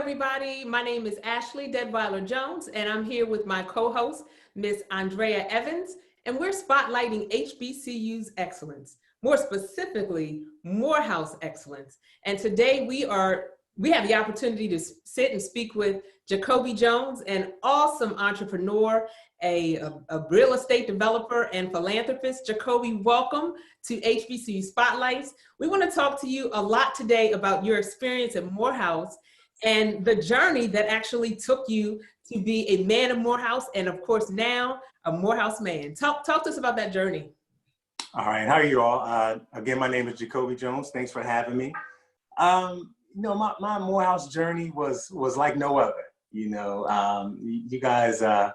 everybody. My name is Ashley Deadwyler-Jones, and I'm here with my co-host, Miss Andrea Evans, and we're spotlighting HBCU's excellence, more specifically, Morehouse excellence. And today we have the opportunity to sit and speak with Jacobi Jones, an awesome entrepreneur, a real estate developer and philanthropist. Jacobi, welcome to HBCU Spotlights. We want to talk to you a lot today about your experience at Morehouse and the journey that actually took you to be a man of Morehouse and, of course, now a Morehouse man. Talk to us about that journey. All right, how are you all? Again, my name is Jacobi Jones. Thanks for having me. My Morehouse journey was like no other. You guys are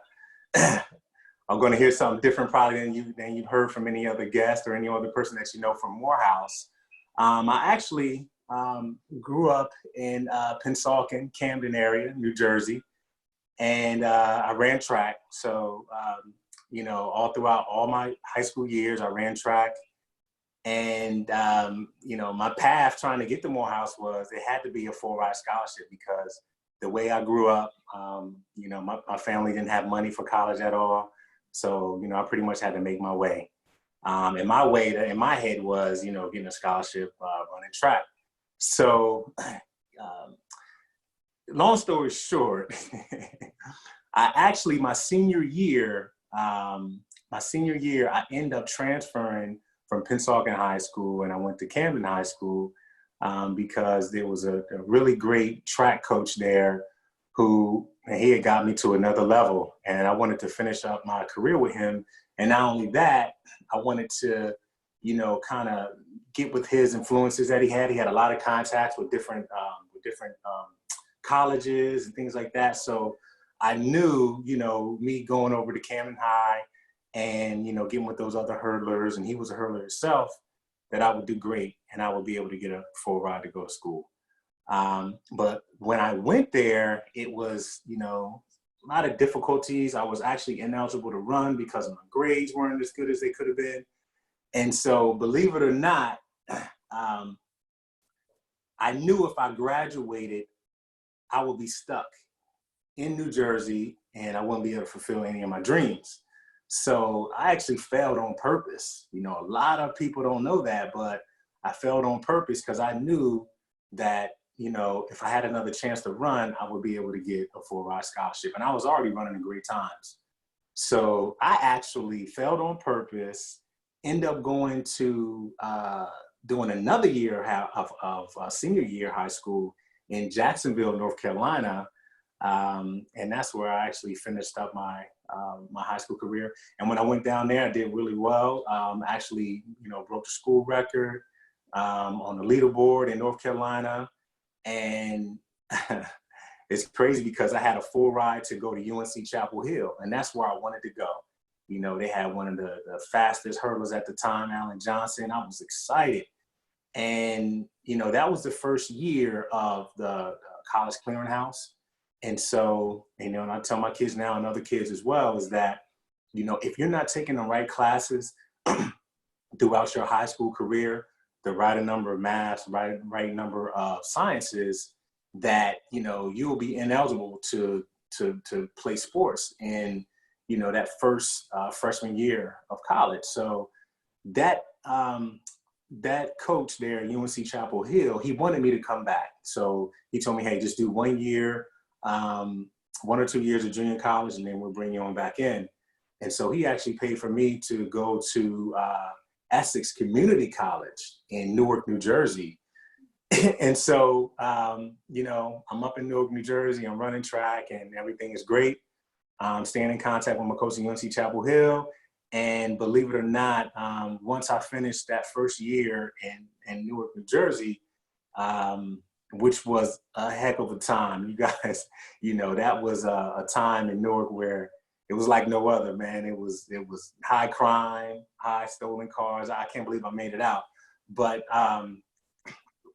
going to hear something different probably than you've heard from any other guest or any other person that you know from Morehouse. I actually grew up in Pennsauken, Camden area, New Jersey, and I ran track. So, all throughout all my high school years, I ran track. And, my path trying to get to Morehouse was it had to be a full ride scholarship because the way I grew up, my family didn't have money for college at all. So, I pretty much had to make my way. And my way in my head was, getting a scholarship running track. So, long story short, my senior year, I ended up transferring from Pennsauken High School and I went to Camden High School because there was a really great track coach there who he had got me to another level and I wanted to finish up my career with him. And not only that, I wanted to, kind of get with his influences that he had. He had a lot of contacts with different colleges and things like that. So I knew, me going over to Camden High and, getting with those other hurdlers, and he was a hurdler himself, that I would do great and I would be able to get a full ride to go to school. But when I went there, it was, a lot of difficulties. I was actually ineligible to run because my grades weren't as good as they could have been. And so, believe it or not, I knew if I graduated, I would be stuck in New Jersey and I wouldn't be able to fulfill any of my dreams. So I actually failed on purpose. A lot of people don't know that, but I failed on purpose because I knew that, if I had another chance to run, I would be able to get a full ride scholarship. And I was already running in great times. So I actually failed on purpose, end up going to doing another year of senior year high school in Jacksonville, North Carolina. And that's where I actually finished up my high school career. And when I went down there, I did really well. Actually, broke the school record on the leaderboard in North Carolina. And it's crazy because I had a full ride to go to UNC Chapel Hill, and that's where I wanted to go. They had one of the fastest hurdlers at the time, Alan Johnson. I was excited. And, that was the first year of the college clearinghouse. And so, and I tell my kids now and other kids as well is that, if you're not taking the right classes throughout your high school career, the right number of maths, right number of sciences, that, you'll be ineligible to play sports in, that first freshman year of college. So that coach there at UNC Chapel Hill, he wanted me to come back. So he told me, hey, just do 1 year, 1 or 2 years of junior college, and then we'll bring you on back in. And so he actually paid for me to go to Essex Community College in Newark, New Jersey. And so, I'm up in Newark, New Jersey, I'm running track and everything is great. I'm staying in contact with my coach at UNC Chapel Hill. And believe it or not, once I finished that first year in Newark, New Jersey, which was a heck of a time, you guys, that was a time in Newark where it was like no other, man. It was high crime, high stolen cars. I can't believe I made it out. But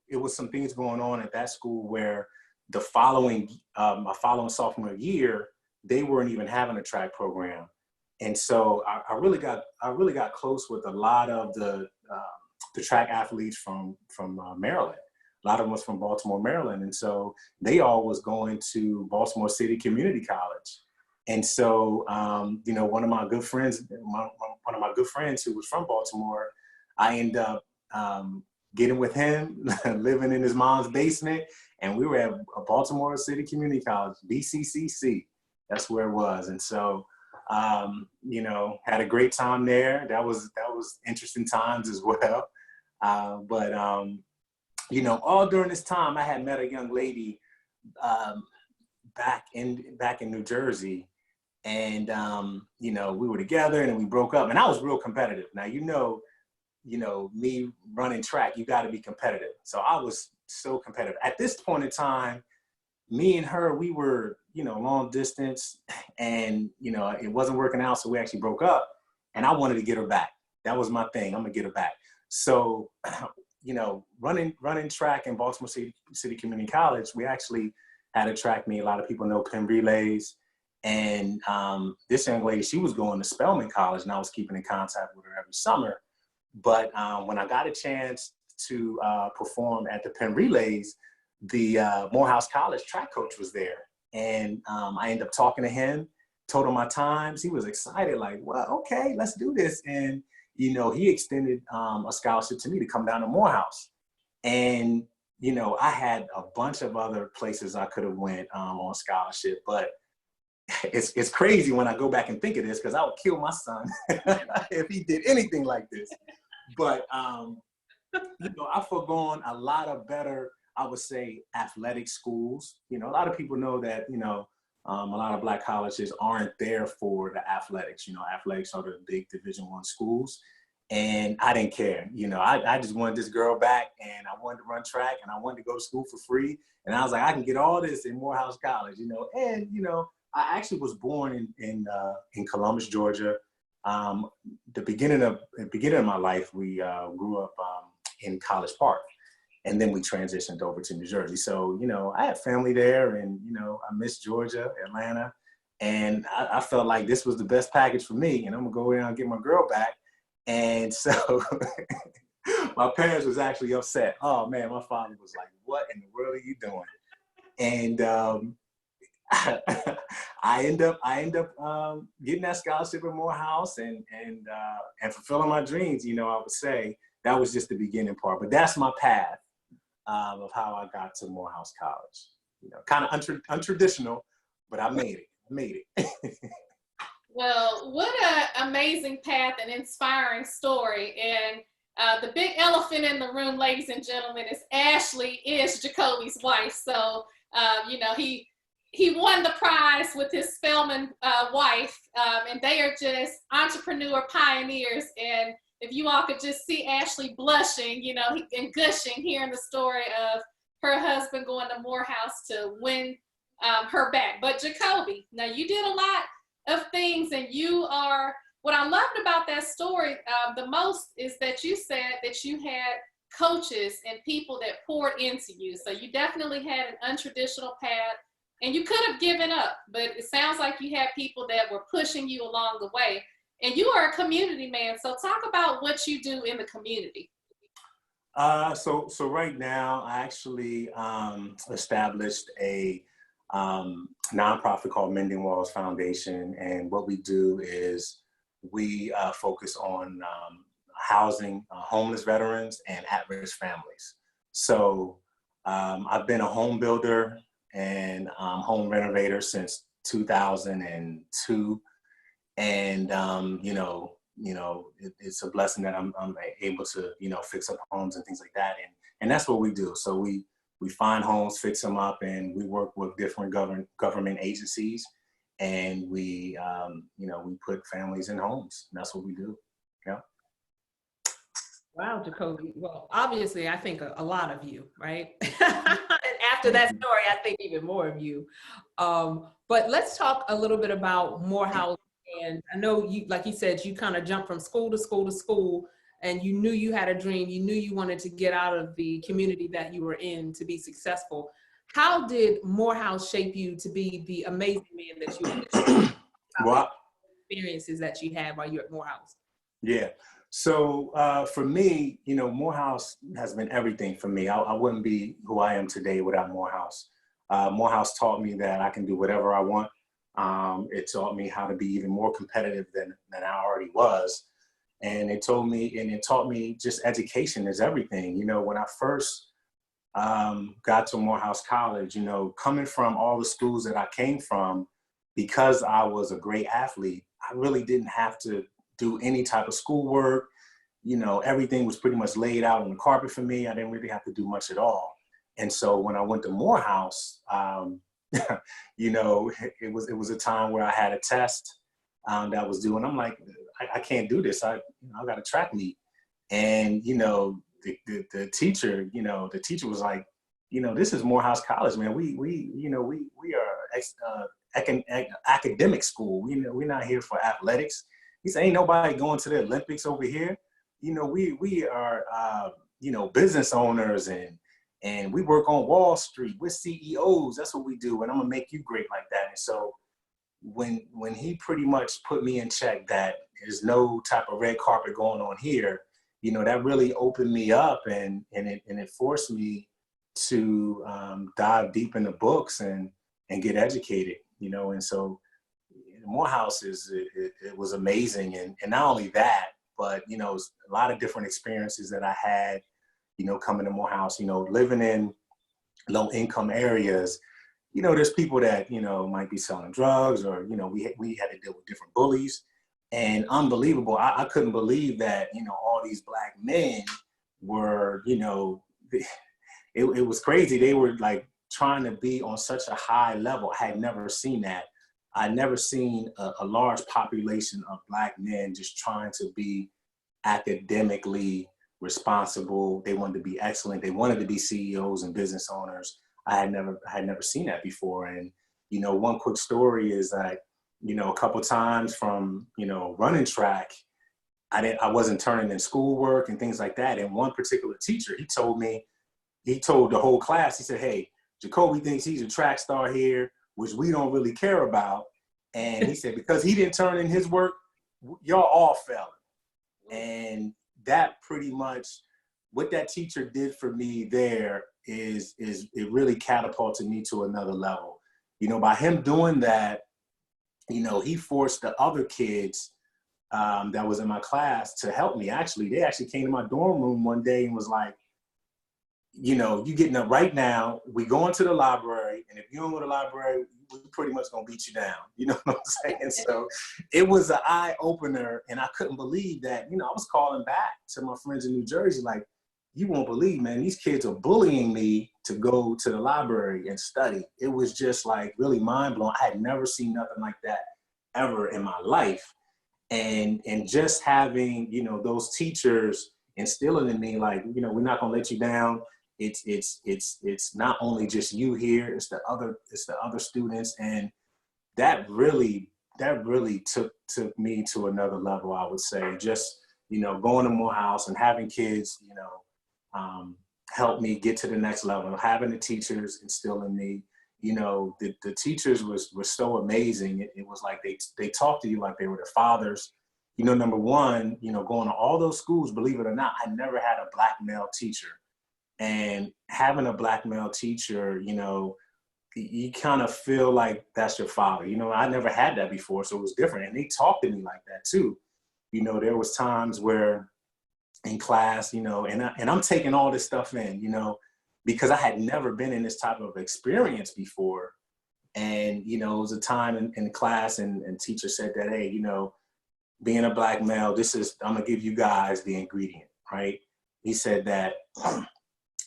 it was some things going on at that school where my following sophomore year, they weren't even having a track program. And so I really got close with a lot of the track athletes from Maryland, A lot of them was from Baltimore, Maryland. And so they all was going to Baltimore City Community College. And so, you know, one of my good friends who was from Baltimore, I ended up getting with him, living in his mom's basement. And we were at Baltimore City Community College, BCCC. That's where it was. And so, you know, had a great time there. That was interesting times as well. You know, all during this time, I had met a young lady back in New Jersey, and you know, we were together and then we broke up. And I was real competitive. Now, you know, me running track, you got to be competitive. So I was so competitive. At this point in time, me and her, we were, you know, long distance, and you know, it wasn't working out, so we actually broke up. And I wanted to get her back. That was my thing. I'm gonna get her back. So, you know, running track in Baltimore City Community College, we actually had a track meet. A lot of people know Penn Relays. And this young lady, she was going to Spelman College, and I was keeping in contact with her every summer. But when I got a chance to perform at the Penn Relays, the Morehouse College track coach was there. And I ended up talking to him, told him my times. He was excited, like, well, okay, let's do this. And you know, he extended a scholarship to me to come down to Morehouse. And, you know, I had a bunch of other places I could have went on scholarship, but it's crazy when I go back and think of this, because I would kill my son if he did anything like this. But, you know, I've forgone a lot of better, I would say, athletic schools. You know, a lot of people know that, you know, a lot of Black colleges aren't there for the athletics. You know, athletics are the big Division I schools. And I didn't care. You know, I just wanted this girl back, and I wanted to run track, and I wanted to go to school for free. And I was like, I can get all this in Morehouse College, you know. And, you know, I actually was born in Columbus, Georgia. The beginning of my life, we grew up in College Park. And then we transitioned over to New Jersey. So, you know, I had family there, and, you know, I miss Georgia, Atlanta. And I felt like this was the best package for me. And I'm gonna go around and get my girl back. And so my parents was actually upset. Oh man, my father was like, what in the world are you doing? And I end up getting that scholarship at Morehouse and fulfilling my dreams. You know, I would say that was just the beginning part, but that's my path of how I got to Morehouse College. You know, kind of untraditional, but I made it. Well, what an amazing path and inspiring story. And the big elephant in the room, ladies and gentlemen, is Ashley is Jacobi's wife. So, you know, he won the prize with his Spelman wife, and they are just entrepreneur pioneers. And if you all could just see Ashley blushing, you know, and gushing, hearing the story of her husband going to Morehouse to win her back. But Jacobi, now you did a lot of things, and you are, what I loved about that story the most is that you said that you had coaches and people that poured into you. So you definitely had an untraditional path, and you could have given up, but it sounds like you had people that were pushing you along the way. And you are a community man. So talk about what you do in the community. So right now, I actually established a nonprofit called Mending Walls Foundation. And what we do is we focus on housing homeless veterans and at-risk families. So I've been a home builder and home renovator since 2002. And, it's a blessing that I'm able to, fix up homes and things like that. And that's what we do. So we find homes, fix them up, and we work with different government agencies, and we put families in homes. And that's what we do. Yeah. Wow, Jacobi. Well, obviously, I think a lot of you, right? And after that story, I think even more of you. But let's talk a little bit about Morehouse. And I know you, like you said, you kind of jumped from school to school to school, and you knew you had a dream. You knew you wanted to get out of the community that you were in to be successful. How did Morehouse shape you to be the amazing man that you are? Well, experiences that you had while you were at Morehouse? Yeah. So for me, you know, Morehouse has been everything for me. I wouldn't be who I am today without Morehouse. Morehouse taught me that I can do whatever I want. It taught me how to be even more competitive than I already was. And it taught me just education is everything. You know, when I first got to Morehouse College, you know, coming from all the schools that I came from, because I was a great athlete, I really didn't have to do any type of schoolwork. You know, everything was pretty much laid out on the carpet for me. I didn't really have to do much at all. And so when I went to Morehouse, you know, it was a time where I had a test that was due, and I'm like, I can't do this. I got a track meet, and you know, the teacher, you know, the teacher was like, you know, this is Morehouse College, man. We are academic school. We're not here for athletics. He said, ain't nobody going to the Olympics over here. You know, we are, you know, business owners and we work on Wall Street. We're CEOs. That's what we do. And I'm gonna make you great like that. And so when he pretty much put me in check that there's no type of red carpet going on here, you know, that really opened me up and it forced me to dive deep in the books and get educated, you know. And so Morehouse it was amazing. And not only that, but, you know, a lot of different experiences that I had, you know, coming to Morehouse, you know, living in low income areas. You know, there's people that, you know, might be selling drugs, or, you know, we had to deal with different bullies. And unbelievable, I couldn't believe that, you know, all these Black men were, you know, it was crazy. They were like trying to be on such a high level. I had never seen that. I'd never seen a large population of Black men just trying to be academically responsible. They wanted to be excellent. They wanted to be CEOs and business owners. I had never seen that before. And, you know, one quick story is that, you know, a couple times from, you know, running track, I wasn't turning in schoolwork and things like that. And one particular teacher, he told the whole class, he said, hey, Jacobi thinks he's a track star here, which we don't really care about. And he said, because he didn't turn in his work, y'all all failing. And that pretty much, what that teacher did for me there is it really catapulted me to another level. You know, by him doing that, you know, he forced the other kids that was in my class to help me. Actually, they actually came to my dorm room one day and was like, you know, you getting up right now, we going to the library, and if you don't go to the library, we're pretty much gonna beat you down. You know what I'm saying? So it was an eye opener, and I couldn't believe that. You know, I was calling back to my friends in New Jersey, like, you won't believe, man, these kids are bullying me to go to the library and study. It was just like really mind blowing. I had never seen nothing like that ever in my life. And just having, you know, those teachers instilling in me, like, you know, we're not gonna let you down. It's not only just you here, it's the other students. And that really took me to another level, I would say. Just, you know, going to Morehouse and having kids, you know, help me get to the next level. Having the teachers instill in me, you know, the teachers were so amazing. It was like they talked to you like they were the fathers. You know, number one, you know, going to all those schools, believe it or not, I never had a Black male teacher. And having a Black male teacher, you know, you kind of feel like that's your father. You know, I never had that before, so it was different. And they talked to me like that too. You know, there was times where in class, you know, and I'm taking all this stuff in, you know, because I had never been in this type of experience before. And, you know, it was a time in class and teacher said that, hey, you know, being a Black male, I'm gonna give you guys the ingredient, right? He said that,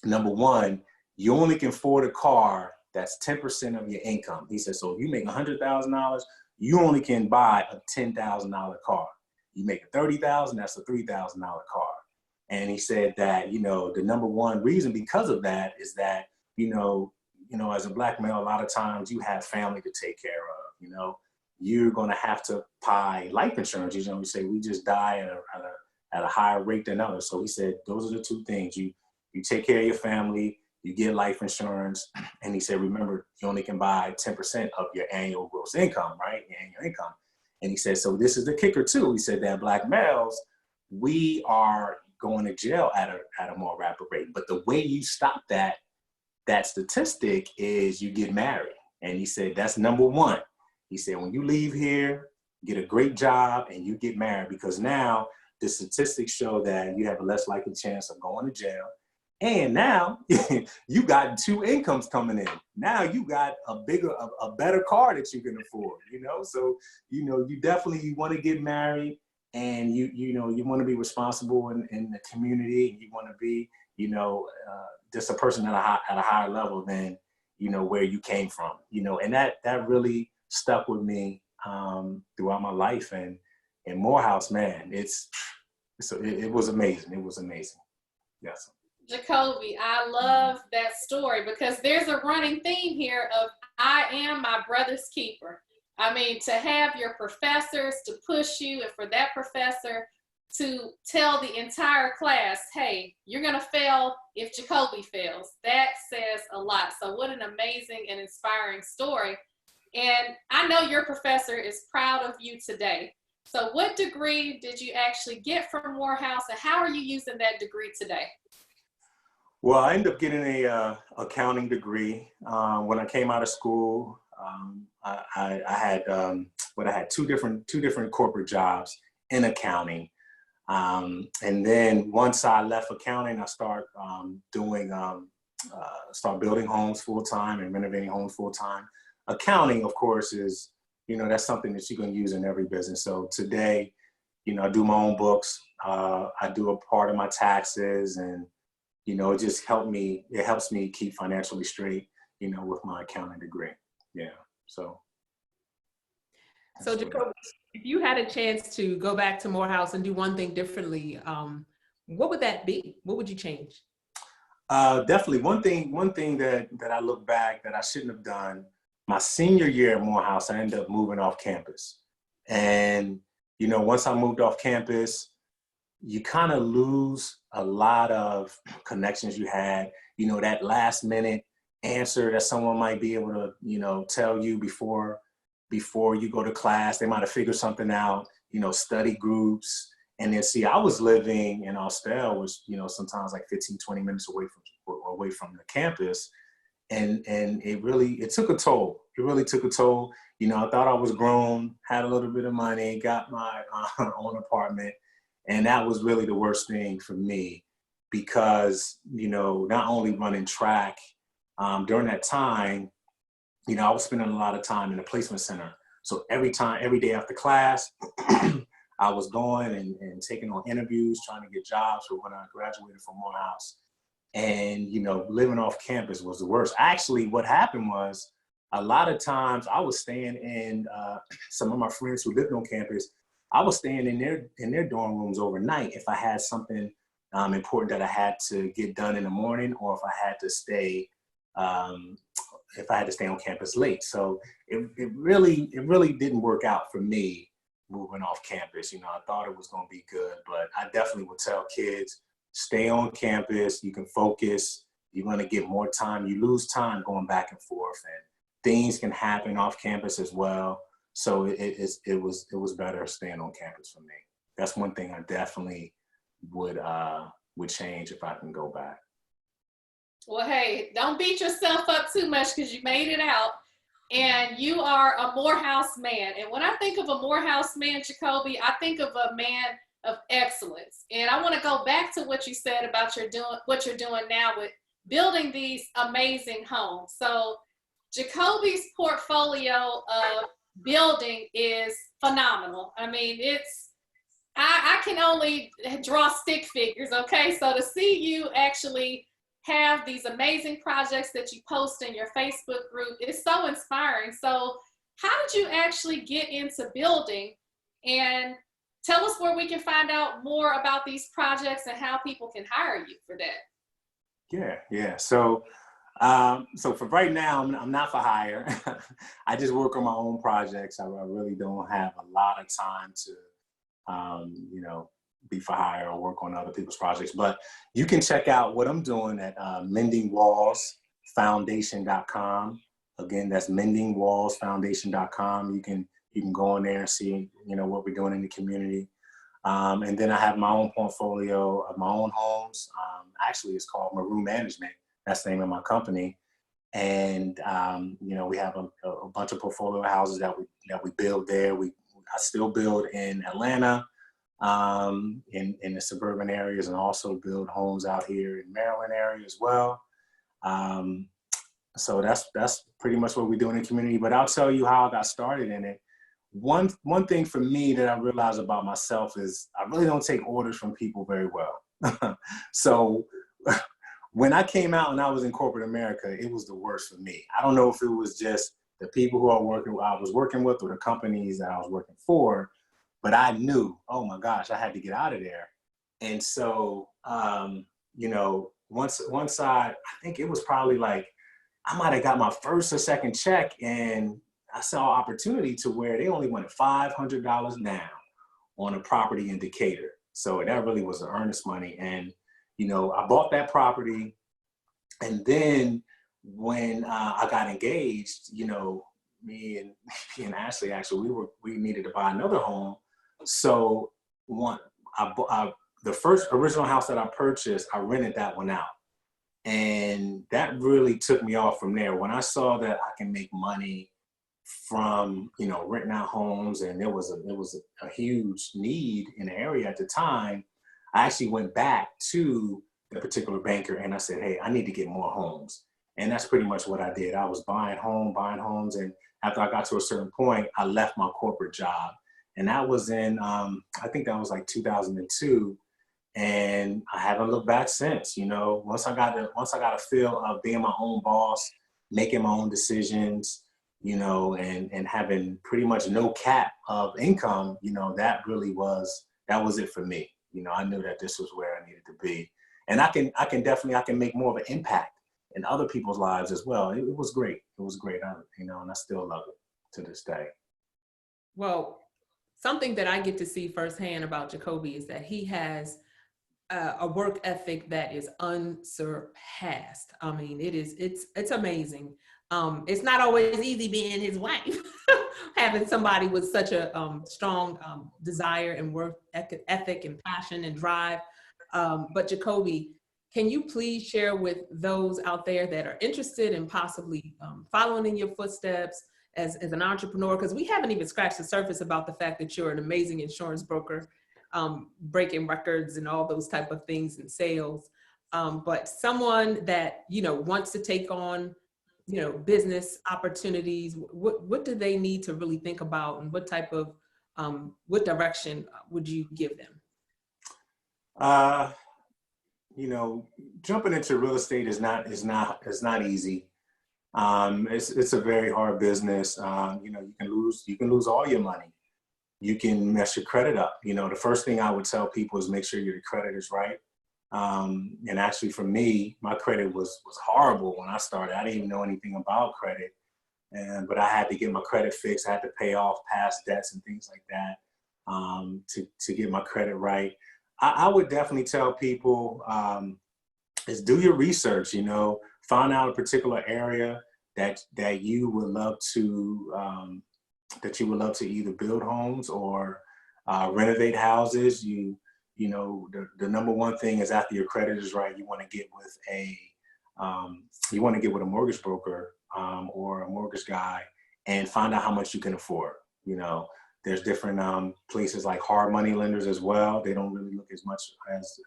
number one, you only can afford a car that's 10% of your income. He said, so if you make $100,000, you only can buy a $10,000 car. You make $30,000, that's a $3,000 car. And he said that, you know, the number one reason because of that is that, you know, as a Black male, a lot of times you have family to take care of, you know. You're gonna have to buy life insurance. You know, we say we just die at a higher rate than others. So he said, those are the two things. You take care of your family, you get life insurance. And he said, remember, you only can buy 10% of your annual gross income, right? Your annual income. And he said, so this is the kicker too. He said that Black males, we are going to jail at a more rapid rate. But the way you stop that statistic is you get married. And he said, that's number one. He said, when you leave here, get a great job and you get married, because now the statistics show that you have a less likely chance of going to jail. And now you got two incomes coming in. Now you got a better car that you can afford, So, you definitely want to get married, and you want to be responsible in the community, and you want to be, just a person at a higher level than, where you came from, and that really stuck with me throughout my life. And Morehouse, man, it was amazing. It was amazing. Yes. Jacobi, I love that story, because there's a running theme here of I am my brother's keeper. I mean, to have your professors to push you, and for that professor to tell the entire class, hey, you're going to fail if Jacobi fails. That says a lot. So what an amazing and inspiring story. And I know your professor is proud of you today. So what degree did you actually get from Morehouse, and how are you using that degree today? Well, I ended up getting a accounting degree. When I came out of school, I had two different corporate jobs in accounting. And then once I left accounting, I start building homes full time and renovating homes full time. Accounting, of course, is, that's something that you can use in every business. So today, I do my own books. I do a part of my taxes, and it just helps me keep financially straight, with my accounting degree. Yeah. So Jacobi, if you had a chance to go back to Morehouse and do one thing differently, what would that be? What would you change? Definitely one thing that I look back that I shouldn't have done. My senior year at Morehouse, I ended up moving off campus. And, once I moved off campus, you kind of lose a lot of connections you had, that last minute answer that someone might be able to, tell you before you go to class. They might have figured something out, study groups. And then I was living in Austell, which, sometimes like 15, 20 minutes away from the campus. And it took a toll. It really took a toll. I thought I was grown, had a little bit of money, got my own apartment. And that was really the worst thing for me, because, not only running track, during that time, I was spending a lot of time in the placement center. So every day after class, I was going and taking on interviews, trying to get jobs for when I graduated from Morehouse. And, living off campus was the worst. Actually, what happened was, a lot of times I was staying in, some of my friends who lived on campus, I was staying in their dorm rooms overnight if I had something important that I had to get done in the morning, or if I had to stay on campus late. So it really didn't work out for me moving off campus. I thought it was going to be good, but I definitely would tell kids, stay on campus. You can focus. You're going to get more time. You lose time going back and forth, and things can happen off campus as well. So it was better staying on campus for me. That's one thing I definitely would change if I can go back. Well, hey, don't beat yourself up too much, because you made it out, and you are a Morehouse man. And when I think of a Morehouse man, Jacobi, I think of a man of excellence. And I want to go back to what you said about what you're doing now with building these amazing homes. So Jacobi's portfolio of building is phenomenal. I mean, I can only draw stick figures, okay? So to see you actually have these amazing projects that you post in your Facebook group is so inspiring. So how did you actually get into building? And tell us where we can find out more about these projects and how people can hire you for that. Yeah. So for right now, I'm not for hire. I just work on my own projects. I really don't have a lot of time to, be for hire or work on other people's projects. But you can check out what I'm doing at mendingwallsfoundation.com. Again, that's mendingwallsfoundation.com. You can go in there and see, what we're doing in the community. And then I have my own portfolio of my own homes. Actually, it's called Maroon Management. That's the name of my company. And we have a bunch of portfolio houses that we build there. I still build in Atlanta, in the suburban areas, and also build homes out here in Maryland area as well. So that's pretty much what we do in the community. But I'll tell you how I got started in it. One thing for me that I realized about myself is I really don't take orders from people very well. So when I came out and I was in corporate America, it was the worst for me. I don't know if it was just the people who I was working with, or the companies that I was working for, but I knew, oh my gosh, I had to get out of there. And so, once I think it was probably like, I might have got my first or second check, and I saw opportunity to where they only wanted $500 down on a property in Decatur. So that really was the earnest money. And, I bought that property. And then when I got engaged, me and Ashley, actually, we needed to buy another home. So the first original house that I purchased, I rented that one out. And that really took me off from there. When I saw that I can make money from, renting out homes, and there was a huge need in the area at the time, I actually went back to the particular banker and I said, hey, I need to get more homes. And that's pretty much what I did. I was buying homes. And after I got to a certain point, I left my corporate job. And that was in, I think that was like 2002. And I haven't looked back since. Once I got a feel of being my own boss, making my own decisions, and having pretty much no cap of income, that was it for me. I knew that this was where I needed to be. And I can make more of an impact in other people's lives as well. It was great. It was great. And I still love it to this day. Well, something that I get to see firsthand about Jacobi is that he has a work ethic that is unsurpassed. I mean, it's amazing. It's not always easy being his wife, having somebody with such a strong desire and work ethic and passion and drive. But Jacobi, can you please share with those out there that are interested in possibly following in your footsteps as an entrepreneur? Because we haven't even scratched the surface about the fact that you're an amazing insurance broker, breaking records and all those type of things in sales. But someone that, wants to take on, business opportunities, what do they need to really think about, and what type of, what direction would you give them? Jumping into real estate is not easy. It's a very hard business. You can lose all your money. You can mess your credit up. The first thing I would tell people is make sure your credit is right. And actually for me, my credit was horrible when I started. I didn't even know anything about credit. But I had to get my credit fixed. I had to pay off past debts and things like that to get my credit right. I would definitely tell people is do your research, find out a particular area that you would love to either build homes or renovate houses. The number one thing is after your credit is right, you want to get with a mortgage broker or a mortgage guy and find out how much you can afford. There's different places like hard money lenders as well. They don't really look as much as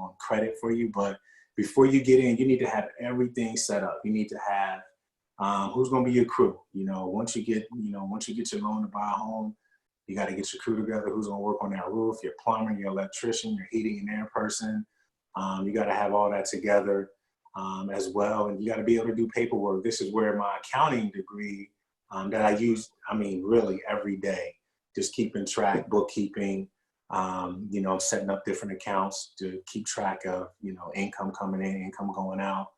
on credit for you, but before you get in, you need to have everything set up. You need to have who's going to be your crew. Once you get your loan to buy a home, you got to get your crew together. Who's going to work on that roof? Your plumber, your electrician, your heating and air person. You got to have all that together as well, and you got to be able to do paperwork. This is where my accounting degree that I use. Really every day. Just keeping track, bookkeeping, setting up different accounts to keep track of, income coming in, income going out.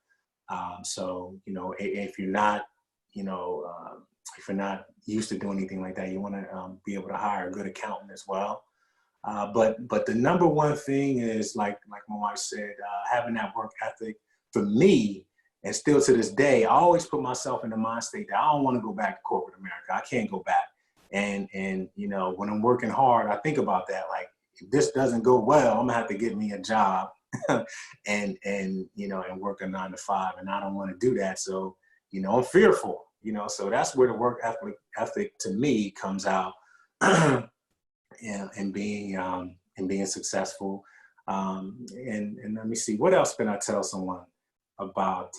If you're not, if you're not used to doing anything like that, you want to be able to hire a good accountant as well. But the number one thing is, like my wife said, having that work ethic. For me, and still to this day, I always put myself in the mind state that I don't want to go back to corporate America. I can't go back. And when I'm working hard, I think about that. Like, if this doesn't go well, I'm gonna have to get me a job and you know, and work a 9 to 5, and I don't want to do that. So, you know, I'm fearful, you know, so that's where the work ethic to me comes out. And being successful. And let me see, what else can I tell someone about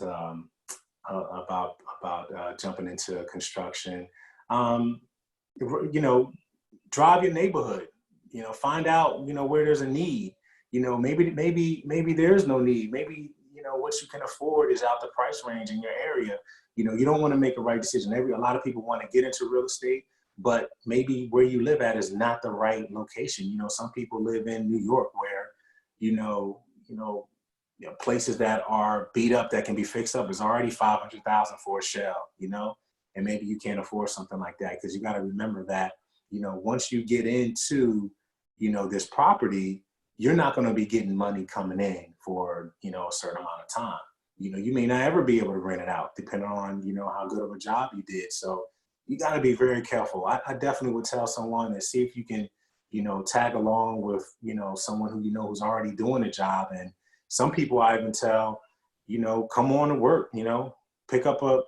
jumping into construction? You know, drive your neighborhood. You know, find out, you know, where there's a need. You know, maybe there's no need. Maybe, you know, what you can afford is out the price range in your area. You know, you don't want to make a right decision. A lot of people want to get into real estate, but maybe where you live at is not the right location. You know, some people live in New York where, you know, places that are beat up that can be fixed up is already $500,000 for a shell, you know, and maybe you can't afford something like that, because you got to remember that, you know, once you get into, you know, this property, you're not going to be getting money coming in for, you know, a certain amount of time. You know, you may not ever be able to rent it out depending on, you know, how good of a job you did. So you got to be very careful. I definitely would tell someone to see if you can, you know, tag along with, you know, someone who, you know, who's already doing the job. And some people I even tell, you know, come on to work, you know, pick up a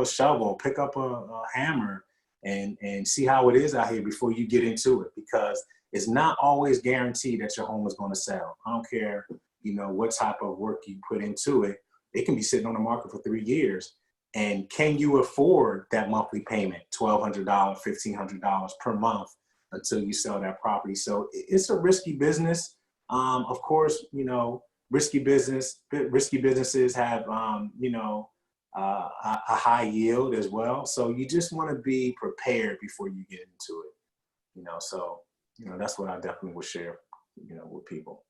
shovel, pick up a hammer, and see how it is out here before you get into it, because it's not always guaranteed that your home is going to sell. I don't care, you know, what type of work you put into it. It can be sitting on the market for 3 years. And can you afford that monthly payment, $1,200, $1,500 per month until you sell that property? So it's a risky business. Of course, you know, risky businesses have, you know, a high yield as well. So you just want to be prepared before you get into it, you know. So, you know, that's what I definitely would share, you know, with people.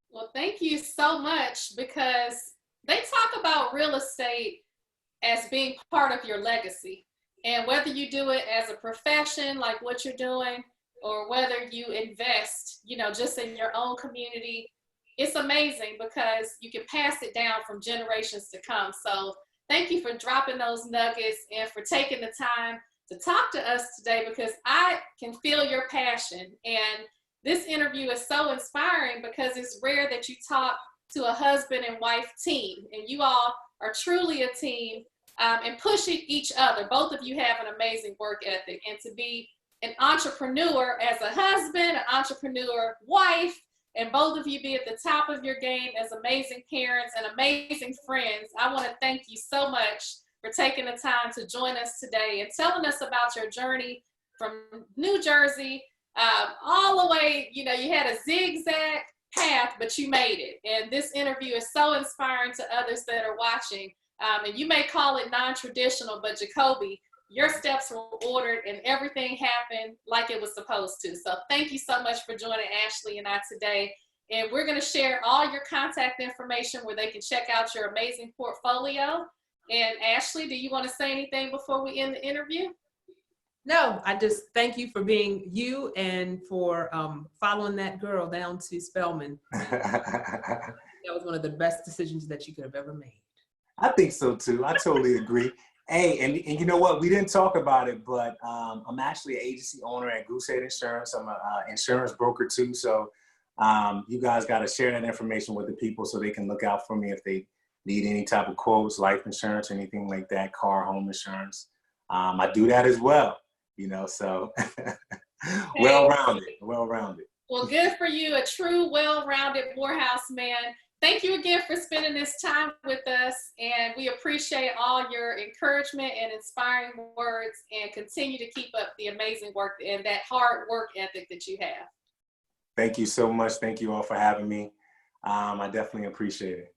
Well, thank you so much, because they talk about real estate as being part of your legacy. And whether you do it as a profession, like what you're doing, or whether you invest, you know, just in your own community, it's amazing because you can pass it down from generations to come. So thank you for dropping those nuggets and for taking the time to talk to us today, because I can feel your passion. And this interview is so inspiring because it's rare that you talk to a husband and wife team, and you all are truly a team, and pushing each other. Both of you have an amazing work ethic, and to be an entrepreneur as a husband, an entrepreneur wife, and both of you be at the top of your game as amazing parents and amazing friends. I want to thank you so much for taking the time to join us today and telling us about your journey from New Jersey all the way. You know, you had a zigzag path, but you made it. And this interview is so inspiring to others that are watching. And you may call it non-traditional, but Jacobi, your steps were ordered and everything happened like it was supposed to. So thank you so much for joining Ashley and I today. And we're going to share all your contact information where they can check out your amazing portfolio. And Ashley, do you want to say anything before we end the interview? No, I just thank you for being you and for following that girl down to Spelman. That was one of the best decisions that you could have ever made. I think so too. I totally agree. Hey, and you know what? We didn't talk about it, but I'm actually an agency owner at Goosehead Insurance. I'm an insurance broker too. So you guys got to share that information with the people so they can look out for me if they need any type of quotes, life insurance, anything like that, car, home insurance. I do that as well, you know, so well-rounded. Well, good for you, a true well-rounded Morehouse man. Thank you again for spending this time with us, and we appreciate all your encouragement and inspiring words, and continue to keep up the amazing work and that hard work ethic that you have. Thank you so much. Thank you all for having me. I definitely appreciate it.